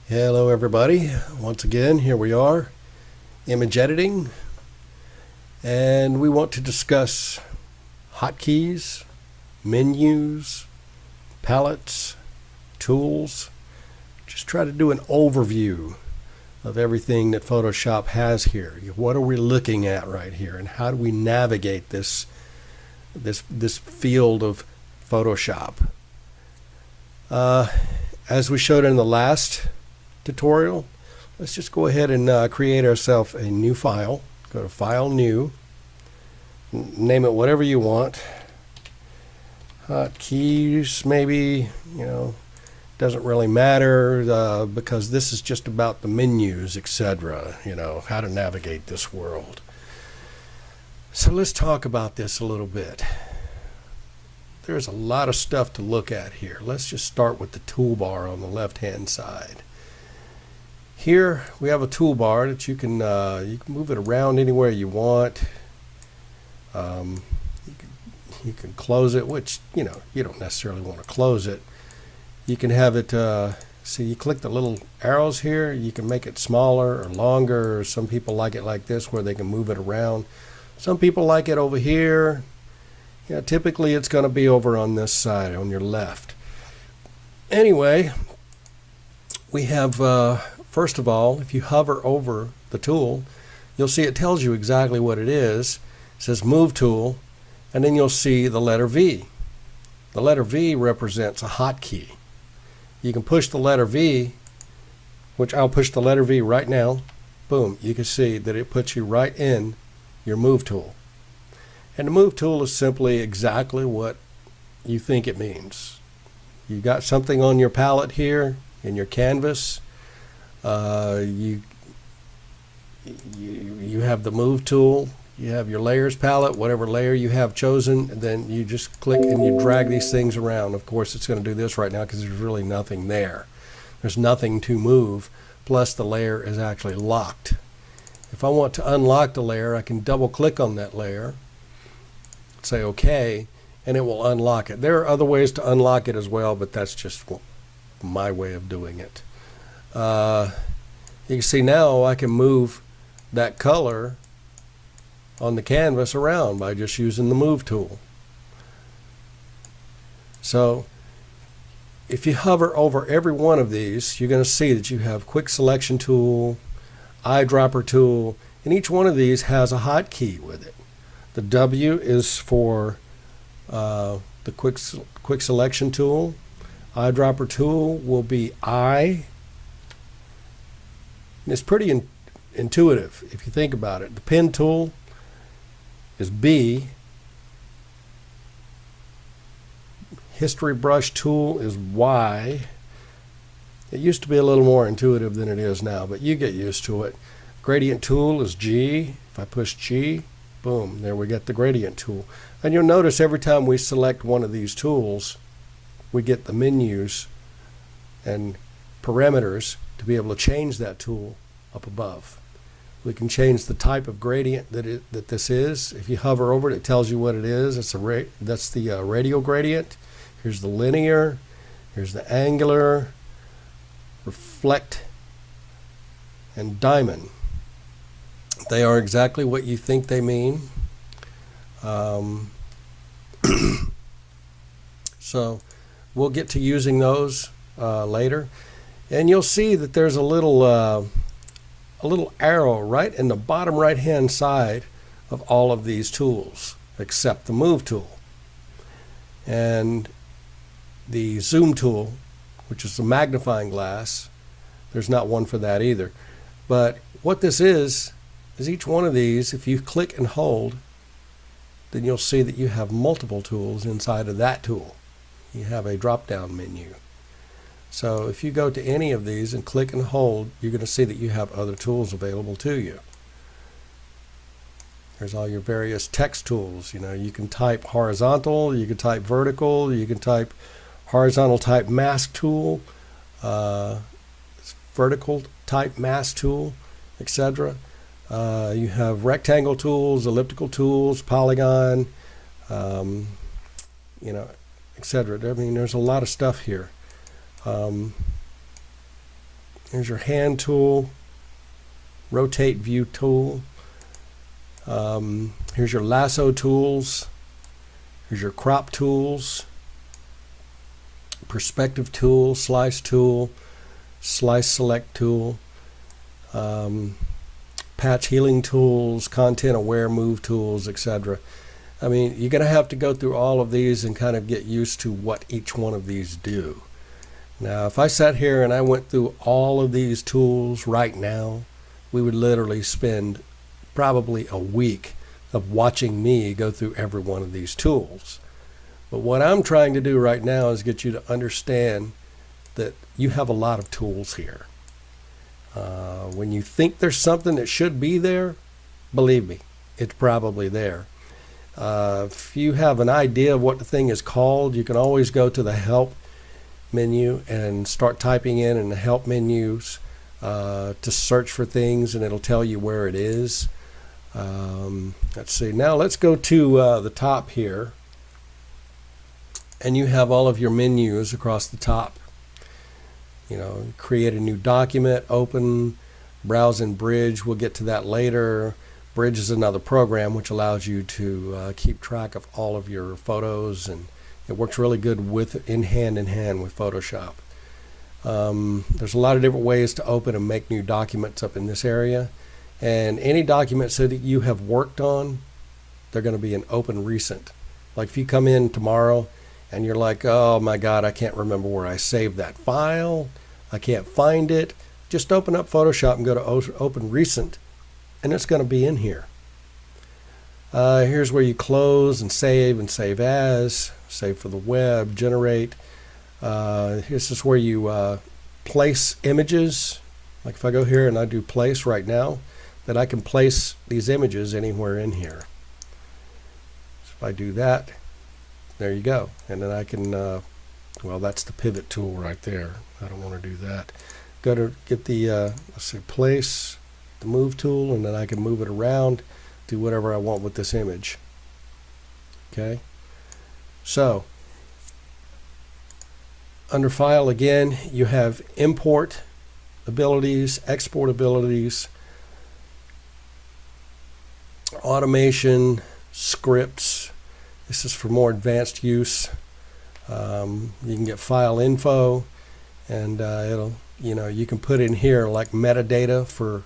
Hello everybody, once again here we are, image editing, and we want to discuss hotkeys, menus, palettes, tools. Just try to do an overview of everything that Photoshop has here. What are we looking at right here, and how do we navigate this field of Photoshop? As we showed in the last tutorial, let's just go ahead and create ourselves a new file. Go to File, New, name it whatever you want. Hotkeys, maybe, doesn't really matter because this is just about the menus, etc. How to navigate this world. So let's talk about this a little bit. There's a lot of stuff to look at here. Let's just start with the toolbar on the left hand side. Here we have a toolbar that you can move it around anywhere you want. You can close it, which you don't necessarily want to close it. You can have it see, you click the little arrows here, you can make it smaller or longer, or some people like it like this where they can move it around. Some people like it over here. Typically it's going to be over on this side, on your left. Anyway, we have first of all, if you hover over the tool, you'll see it tells you exactly what it is. It says Move Tool, and then you'll see the letter V. The letter V represents a hotkey. You can push the letter V, which I'll push the letter V right now. Boom, you can see that it puts you right in your Move Tool. And the Move Tool is simply exactly what you think it means. You got something on your palette here in your canvas. You have the Move Tool, you have your layers palette, whatever layer you have chosen, and then you just click and you drag these things around. Of course it's going to do this right now because there's really nothing there. There's nothing to move, plus the layer is actually locked. If I want to unlock the layer, I can double click on that layer, say OK, and it will unlock it. There are other ways to unlock it as well, but that's just my way of doing it. You can see now I can move that color on the canvas around by just using the Move Tool. So if you hover over every one of these, you're going to see that you have Quick Selection Tool, Eyedropper Tool, and each one of these has a hotkey with it. The W is for the quick Selection Tool. Eyedropper Tool will be I. It's pretty intuitive if you think about it. The Pen Tool is B. History Brush Tool is Y. It used to be a little more intuitive than it is now, but you get used to it. Gradient Tool is G. If I push G, boom, there we get the Gradient Tool. And you'll notice every time we select one of these tools, we get the menus and parameters to be able to change that tool up above. We can change the type of gradient that this is. If you hover over it, it tells you what it is. That's the radial gradient. Here's the linear. Here's the angular, reflect, and diamond. They are exactly what you think they mean. So we'll get to using those later, and you'll see that there's a little arrow right in the bottom right hand side of all of these tools except the Move Tool. And the Zoom Tool, which is the magnifying glass, there's not one for that either. But what this is each one of these, if you click and hold, then you'll see that you have multiple tools inside of that tool. You have a drop-down menu. So if you go to any of these and click and hold, you're going to see that you have other tools available to you. There's all your various text tools. You can type horizontal, you can type vertical, you can type horizontal type mask tool, vertical type mask tool, etc. You have rectangle tools, elliptical tools, polygon, etc. I mean, there's a lot of stuff here. Here's your hand tool, rotate view tool. Here's your lasso tools. Here's your crop tools, perspective tool, slice select tool, patch healing tools, content aware move tools, etc. I mean, you're going to have to go through all of these and kind of get used to what each one of these do. Now, if I sat here and I went through all of these tools right now, we would literally spend probably a week of watching me go through every one of these tools. But what I'm trying to do right now is get you to understand that you have a lot of tools here. When you think there's something that should be there, believe me, it's probably there. If you have an idea of what the thing is called, you can always go to the help menu and start typing in the help menus to search for things, and it'll tell you where it is. Let's see, now let's go to the top here, and you have all of your menus across the top. You know, create a new document, open, browse in Bridge. We'll get to that later. Bridge is another program which allows you to keep track of all of your photos, and it works really good with hand in hand with Photoshop. There's a lot of different ways to open and make new documents up in this area, and any documents that you have worked on, they're going to be in open recent. Like if you come in tomorrow and you're like, oh my God, I can't remember where I saved that file, I can't find it, just open up Photoshop and go to open recent, and it's going to be in here. Here's where you close and save as, save for the web, generate. This is where you place images. Like if I go here and I do place right now, that I can place these images anywhere in here. So if I do that, there you go. And then I can, well, that's the pivot tool right there. I don't want to do that. Go to get the, let's see, place, the move tool, and then I can move it around, do whatever I want with this image. Okay. So, under File again, you have import abilities, export abilities, automation, scripts. This is for more advanced use. You can get file info, and it'll, you know, you can put in here like metadata for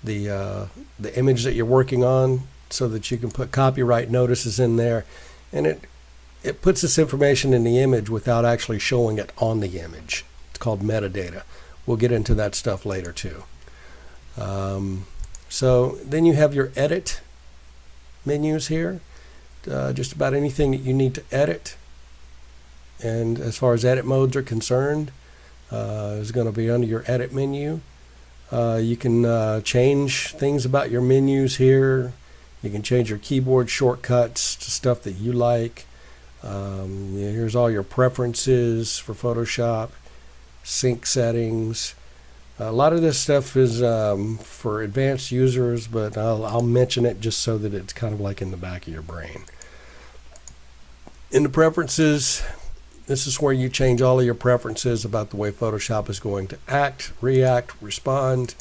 the image that you're working on, so that you can put copyright notices in there, and it puts this information in the image without actually showing it on the image. It's called metadata. We'll get into that stuff later too. So then you have your edit menus here. Just about anything that you need to edit, and as far as edit modes are concerned, is going to be under your edit menu. You can change things about your menus here. You can change your keyboard shortcuts to stuff that you like. Here's all your preferences for Photoshop, sync settings. A lot of this stuff is for advanced users, but I'll mention it just so that it's kind of like in the back of your brain. In the preferences, this is where you change all of your preferences about the way Photoshop is going to act, react, respond,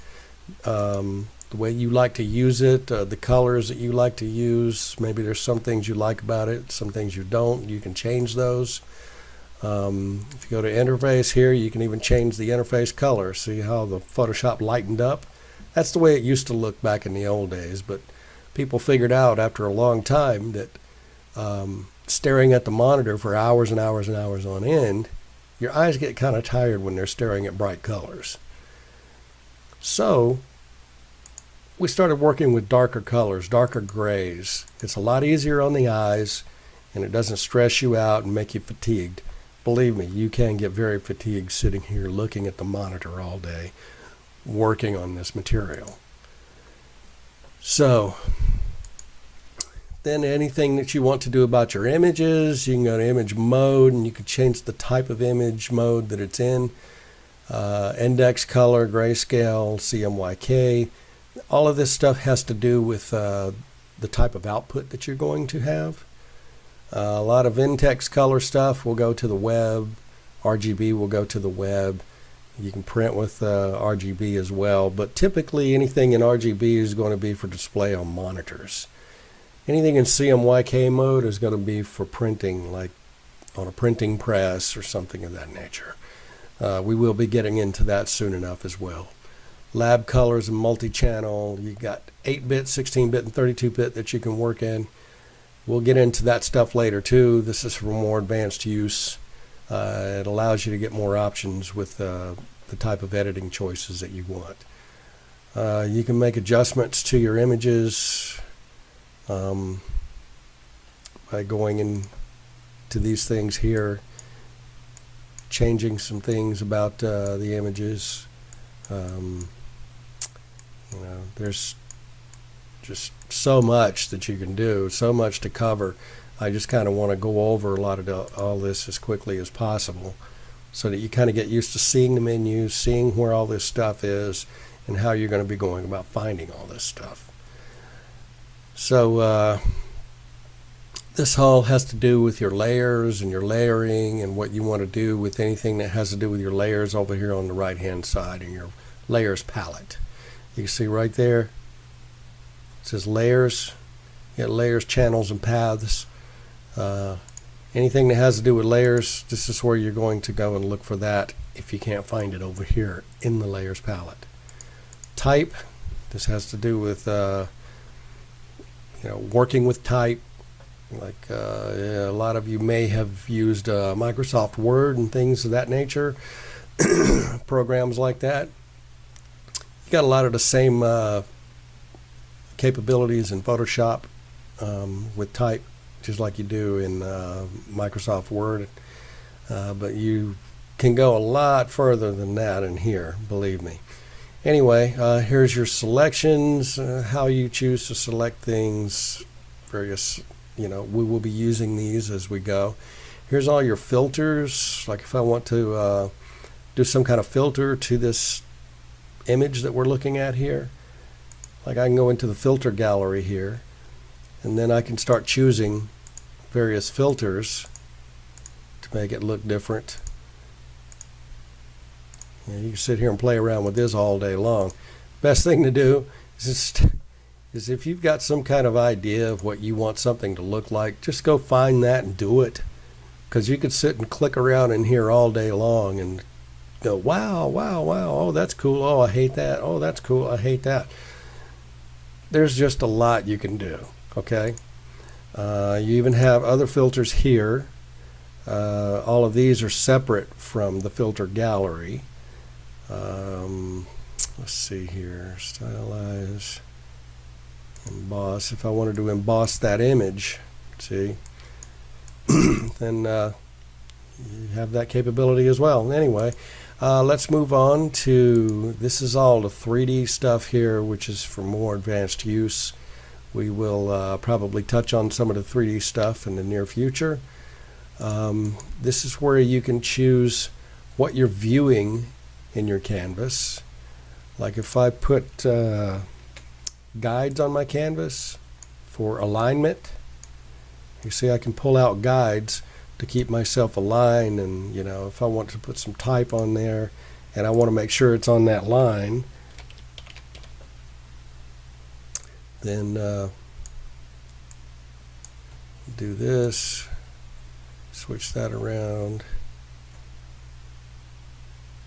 the way you like to use it, the colors that you like to use. Maybe there's some things you like about it, some things you don't. You can change those. If you go to interface here, you can even change the interface color. See how the Photoshop lightened up? That's the way it used to look back in the old days, but people figured out after a long time that staring at the monitor for hours and hours and hours on end, your eyes get kind of tired when they're staring at bright colors. So we started working with darker colors, darker grays. It's a lot easier on the eyes, and it doesn't stress you out and make you fatigued. Believe me, you can get very fatigued sitting here looking at the monitor all day, working on this material. So then anything that you want to do about your images, you can go to image mode, and you can change the type of image mode that it's in. Index color, grayscale, CMYK. All of this stuff has to do with the type of output that you're going to have. A lot of in-text color stuff will go to the web. RGB will go to the web. You can print with RGB as well, but typically anything in RGB is going to be for display on monitors. Anything in CMYK mode is going to be for printing, like on a printing press or something of that nature. We will be getting into that soon enough as well. Lab colors and multi-channel, you got 8-bit, 16-bit, and 32-bit that you can work in. We'll get into that stuff later too. This is for more advanced use. It allows you to get more options with the type of editing choices that you want. You can make adjustments to your images by going into these things here, changing some things about the images. You know, there's just so much that you can do, so much to cover. I just kind of want to go over a lot of all this as quickly as possible so that you kind of get used to seeing the menus, seeing where all this stuff is, and how you're going to be going about finding all this stuff. So this all has to do with your layers and your layering and what you want to do with anything that has to do with your layers over here on the right hand side in your layers palette. You can see right there, it says layers. You got layers, channels, and paths. Anything that has to do with layers, this is where you're going to go and look for that if you can't find it over here in the layers palette. Type, this has to do with working with type. Like yeah, a lot of you may have used Microsoft Word and things of that nature, programs like that. You got a lot of the same capabilities in Photoshop with type, just like you do in Microsoft Word, but you can go a lot further than that in here, believe me. Anyway, here's your selections, how you choose to select things, various, we will be using these as we go. Here's all your filters, like if I want to do some kind of filter to this image that we're looking at here, like I can go into the filter gallery here, and then I can start choosing various filters to make it look different. You can sit here and play around with this all day long. Best thing to do is if you've got some kind of idea of what you want something to look like, just go find that and do it. Because you could sit and click around in here all day long and go, wow, wow, wow, oh, that's cool, oh, I hate that, oh, that's cool, I hate that. There's just a lot you can do, okay? You even have other filters here. All of these are separate from the filter gallery. Let's see here, stylize, emboss. If I wanted to emboss that image, see, then you have that capability as well. Anyway, let's move on to, this is all the 3D stuff here, which is for more advanced use. We will probably touch on some of the 3D stuff in the near future. This is where you can choose what you're viewing in your canvas. Like if I put guides on my canvas for alignment, you see I can pull out guides to keep myself aligned, and if I want to put some type on there and I want to make sure it's on that line, then do this, switch that around.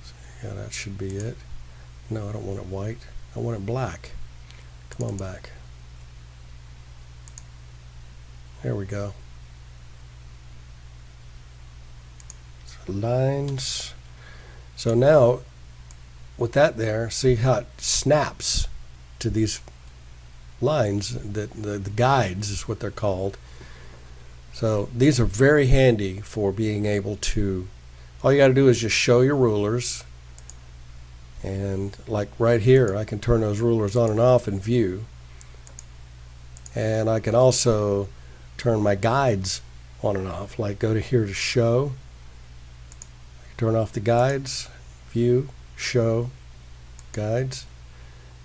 So, yeah, that should be it. No, I don't want it white, I want it black. Come on back. There we go. So lines. So now with that there, see how it snaps to these lines. The guides is what they're called. So these are very handy for being able to, all you got to do is just show your rulers, and like right here I can turn those rulers on and off in view, and I can also turn my guides on and off, like go to here to show, turn off the guides, view, show, guides,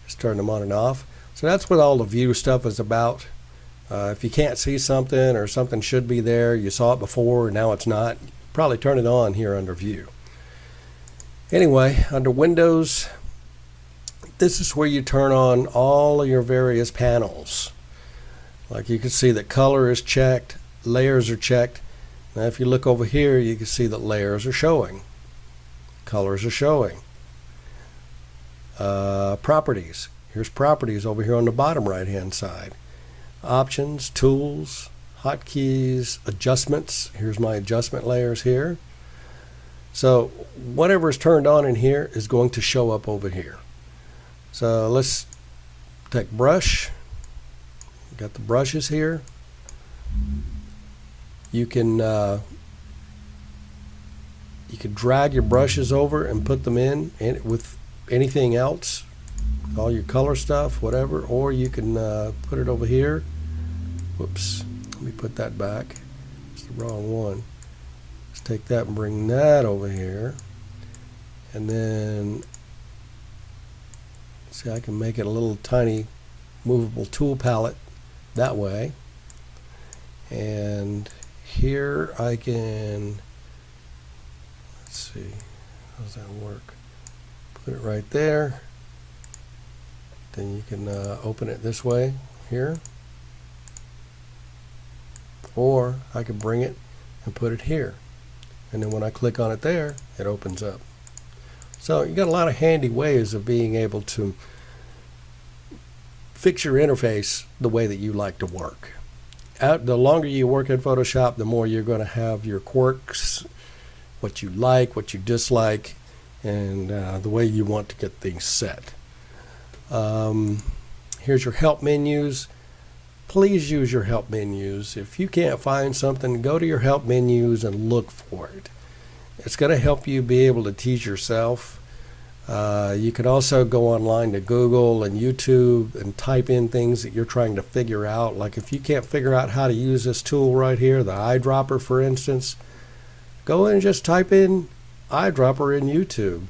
just turn them on and off. So that's what all the view stuff is about. If you can't see something, or something should be there, you saw it before and now it's not, probably turn it on here under view. Anyway, under Windows, this is where you turn on all of your various panels. Like you can see that color is checked, layers are checked. Now if you look over here, you can see that layers are showing, colors are showing. Properties. Here's properties over here on the bottom right hand side. Options, tools, hotkeys, adjustments. Here's my adjustment layers here. So whatever is turned on in here is going to show up over here. So let's take brush. Got the brushes here. You can drag your brushes over and put them in with anything else, all your color stuff, whatever, or you can put it over here. Whoops, let me put that back. It's the wrong one. Let's take that and bring that over here, and then see, I can make it a little tiny movable tool palette that way. And here I can, let's see, how does that work? Put it right there. Then you can open it this way here, or I can bring it and put it here, and then when I click on it there, it opens up. So you got a lot of handy ways of being able to fix your interface the way that you like to work. The longer you work in Photoshop, the more you're going to have your quirks, what you like, what you dislike, and the way you want to get things set. Here's your help menus. Please use your help menus. If you can't find something, go to your help menus and look for it. It's going to help you be able to teach yourself. You can also go online to Google and YouTube and type in things that you're trying to figure out. Like if you can't figure out how to use this tool right here, the eyedropper for instance, go in and just type in eyedropper in YouTube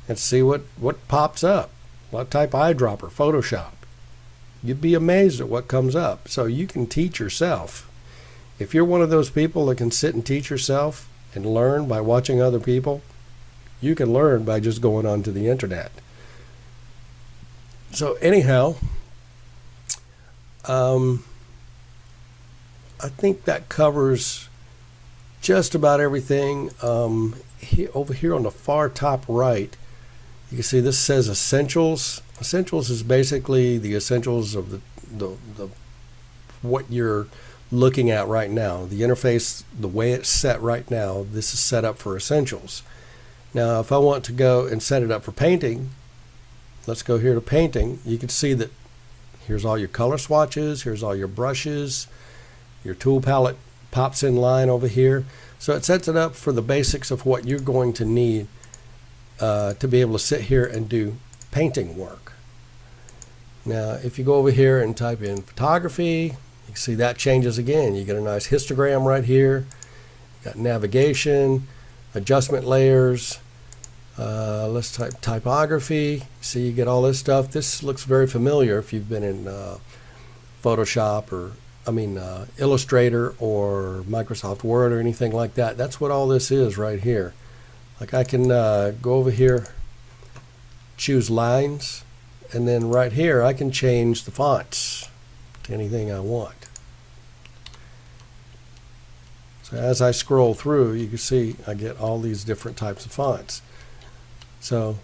and see what pops up. What type eyedropper? Photoshop. You'd be amazed at what comes up. So you can teach yourself. If you're one of those people that can sit and teach yourself and learn by watching other people, you can learn by just going onto the internet. So anyhow, I think that covers just about everything. Over here on the far top right, you can see this says Essentials. Essentials is basically the essentials of the what you're looking at right now. The interface, the way it's set right now, this is set up for Essentials. Now if I want to go and set it up for painting, let's go here to painting. You can see that here's all your color swatches, here's all your brushes, your tool palette pops in line over here. So it sets it up for the basics of what you're going to need to be able to sit here and do painting work. Now if you go over here and type in photography, you can see that changes again. You get a nice histogram right here. You got navigation, adjustment layers. Let's type typography. See, you get all this stuff. This looks very familiar if you've been in Photoshop or Illustrator or Microsoft Word or anything like that. That's what all this is right here. Like I can go over here, choose lines, and then right here I can change the fonts to anything I want. So as I scroll through, you can see I get all these different types of fonts. So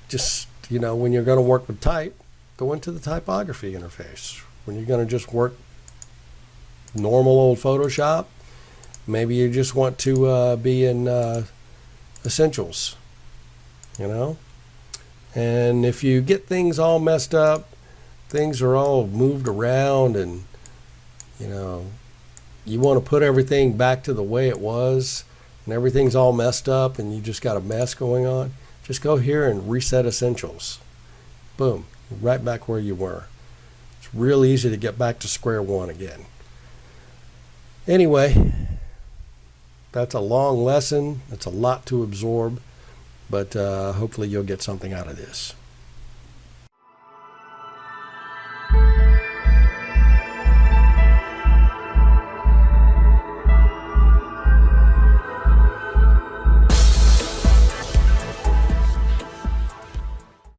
just, when you're going to work with type, go into the typography interface. When you're going to just work normal old Photoshop, maybe you just want to be in Essentials, and if you get things all messed up, things are all moved around, and you want to put everything back to the way it was, and everything's all messed up and you just got a mess going on, just go here and reset Essentials. Boom, right back where you were. It's real easy to get back to square one again. Anyway, that's a long lesson. It's a lot to absorb, but hopefully you'll get something out of this.